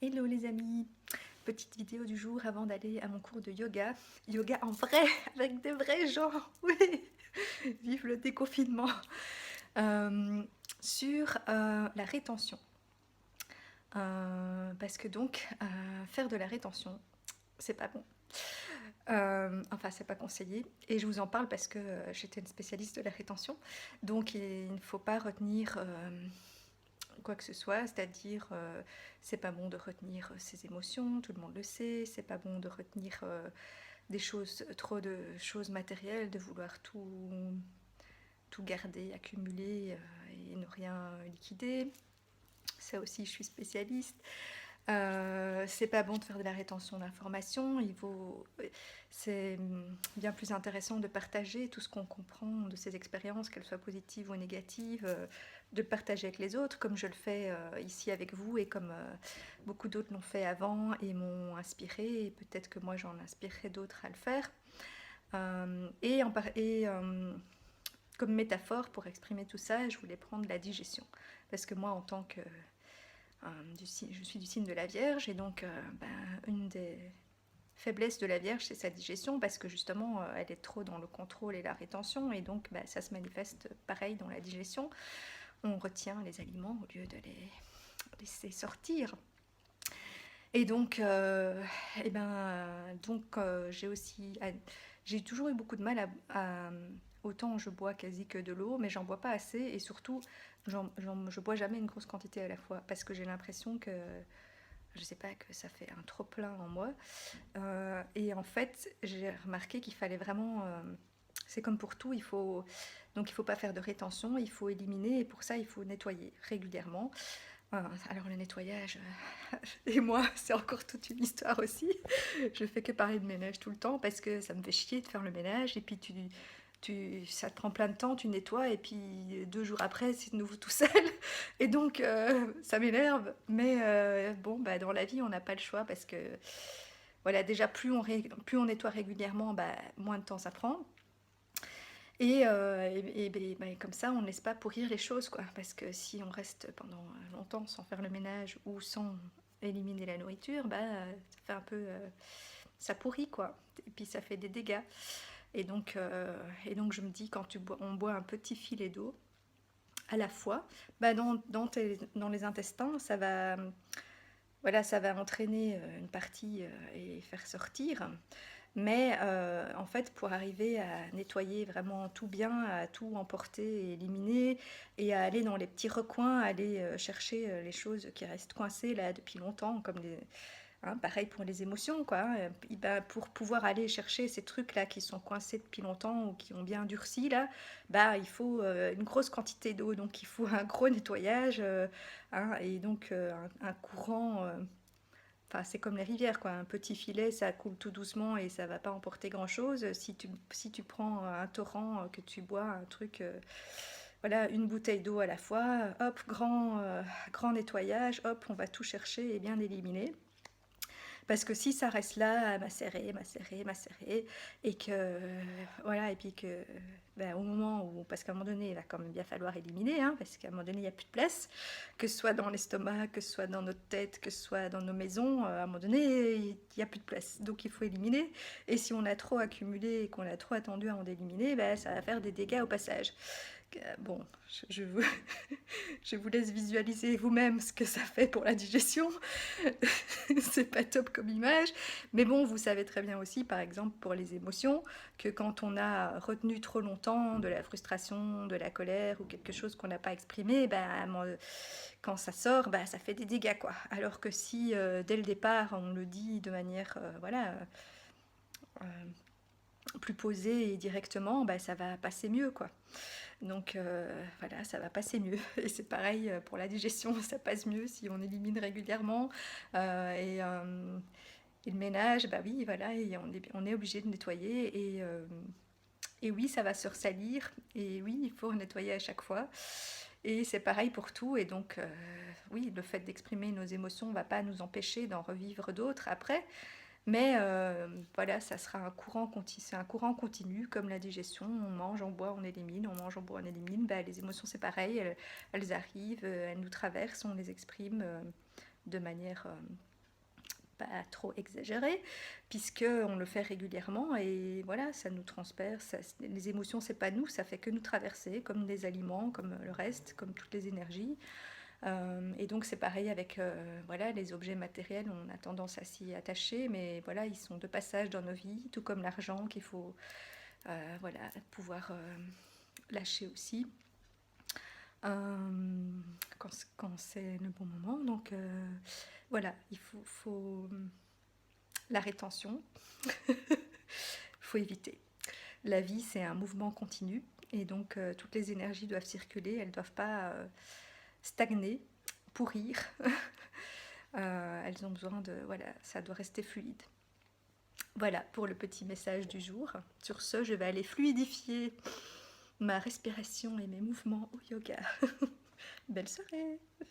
Hello les amis, petite vidéo du jour avant d'aller à mon cours de yoga. Yoga en vrai, avec des vrais gens, oui, vive le déconfinement. Euh, sur la rétention. Parce que donc, faire de la rétention, c'est pas bon. Enfin, c'est pas conseillé. Et je vous en parle parce que j'étais une spécialiste de la rétention. Donc, il ne faut pas retenir quoi que ce soit, c'est-à-dire c'est pas bon de retenir ses émotions, tout le monde le sait, c'est pas bon de retenir des choses, trop de choses matérielles, de vouloir tout garder, accumuler et ne rien liquider. Ça aussi, je suis spécialiste. C'est pas bon de faire de la rétention d'informations. C'est bien plus intéressant de partager tout ce qu'on comprend de ces expériences, qu'elles soient positives ou négatives, de partager avec les autres, comme je le fais ici avec vous et comme beaucoup d'autres l'ont fait avant et m'ont inspiré. Et peut-être que moi j'en inspirerai d'autres à le faire. Comme métaphore pour exprimer tout ça, je voulais prendre la digestion, parce que moi, en tant que je suis du signe de la Vierge, et donc une des faiblesses de la Vierge, c'est sa digestion, parce que justement, elle est trop dans le contrôle et la rétention, et donc ça se manifeste pareil dans la digestion. On retient les aliments au lieu de les laisser sortir. Et donc, j'ai toujours eu beaucoup de mal autant je bois quasi que de l'eau, mais j'en bois pas assez, et surtout, je bois jamais une grosse quantité à la fois, parce que j'ai l'impression que je sais pas, que ça fait un trop plein en moi. Et en fait, j'ai remarqué qu'il fallait vraiment, c'est comme pour tout, il faut pas faire de rétention, il faut éliminer, et pour ça il faut nettoyer régulièrement. Alors le nettoyage, et moi, c'est encore toute une histoire aussi. Je fais que parler de ménage tout le temps parce que ça me fait chier de faire le ménage, et puis ça te prend plein de temps, tu nettoies, et puis 2 jours après, c'est de nouveau tout seul. Et donc, ça m'énerve. Mais bon, bah, dans la vie, on n'a pas le choix parce que, voilà, déjà, plus on nettoie régulièrement, bah, moins de temps ça prend. Et comme ça, on ne laisse pas pourrir les choses, quoi. Parce que si on reste pendant longtemps sans faire le ménage ou sans éliminer la nourriture, bah, ça fait un peu, ça pourrit, quoi. Et puis ça fait des dégâts. Et donc je me dis, quand on boit un petit filet d'eau à la fois, bah dans les intestins, voilà, ça va entraîner une partie et faire sortir. Mais en fait, pour arriver à nettoyer vraiment tout bien, à tout emporter et éliminer, et à aller dans les petits recoins, aller chercher les choses qui restent coincées là depuis longtemps, comme pareil pour les émotions, quoi. Et ben, pour pouvoir aller chercher ces trucs-là qui sont coincés depuis longtemps ou qui ont bien durci, là, bah, il faut une grosse quantité d'eau, donc il faut un gros nettoyage, et donc un courant. Enfin, c'est comme les rivières, quoi. Un petit filet, ça coule tout doucement et ça va pas emporter grand-chose. Si tu prends un torrent, que tu bois un truc, voilà, une bouteille d'eau à la fois, hop, grand nettoyage, hop, on va tout chercher et bien éliminer. Parce que si ça reste là à macérer, macérer, macérer, et que, voilà, et puis que, ben, au moment où, parce qu'à un moment donné, il va quand même bien falloir éliminer, parce qu'à un moment donné, il n'y a plus de place, que ce soit dans l'estomac, que ce soit dans notre tête, que ce soit dans nos maisons, à un moment donné, il n'y a plus de place. Donc il faut éliminer, et si on a trop accumulé et qu'on a trop attendu avant d'éliminer, ben, ça va faire des dégâts au passage. Bon, je vous, je vous laisse visualiser vous-même ce que ça fait pour la digestion. C'est pas top comme image. Mais bon, vous savez très bien aussi, par exemple, pour les émotions, que quand on a retenu trop longtemps de la frustration, de la colère ou quelque chose qu'on n'a pas exprimé, quand ça sort, ça fait des dégâts, quoi. Alors que si, dès le départ, on le dit de manière, voilà, euh, plus posée et directement, ça va passer mieux, quoi. Donc voilà, ça va passer mieux. Et c'est pareil pour la digestion, ça passe mieux si on élimine régulièrement. Euh, et, euh, et le ménage, bah oui, voilà, et on est obligé de nettoyer. Et oui, ça va se ressalir. Et oui, il faut nettoyer à chaque fois. Et c'est pareil pour tout. Et donc, oui, le fait d'exprimer nos émotions ne va pas nous empêcher d'en revivre d'autres après. Mais voilà, ça sera c'est un courant continu, comme la digestion. On mange, on boit, on élimine, on mange, on boit, on élimine. Les émotions, c'est pareil, elles arrivent, elles nous traversent, on les exprime de manière pas trop exagérée, puisque on le fait régulièrement et voilà, ça nous transperce. Les émotions, c'est pas nous, ça fait que nous traverser, comme des aliments, comme le reste, comme toutes les énergies. Et donc c'est pareil avec voilà, les objets matériels, on a tendance à s'y attacher, mais voilà, ils sont de passage dans nos vies, tout comme l'argent qu'il faut voilà, pouvoir lâcher aussi quand c'est le bon moment. Donc voilà, il faut la rétention, il faut éviter. La vie, c'est un mouvement continu et donc toutes les énergies doivent circuler, elles ne doivent pas stagner, pourrir. Elles ont besoin de... Voilà, ça doit rester fluide. Voilà pour le petit message du jour. Sur ce, je vais aller fluidifier ma respiration et mes mouvements au yoga. Belle soirée!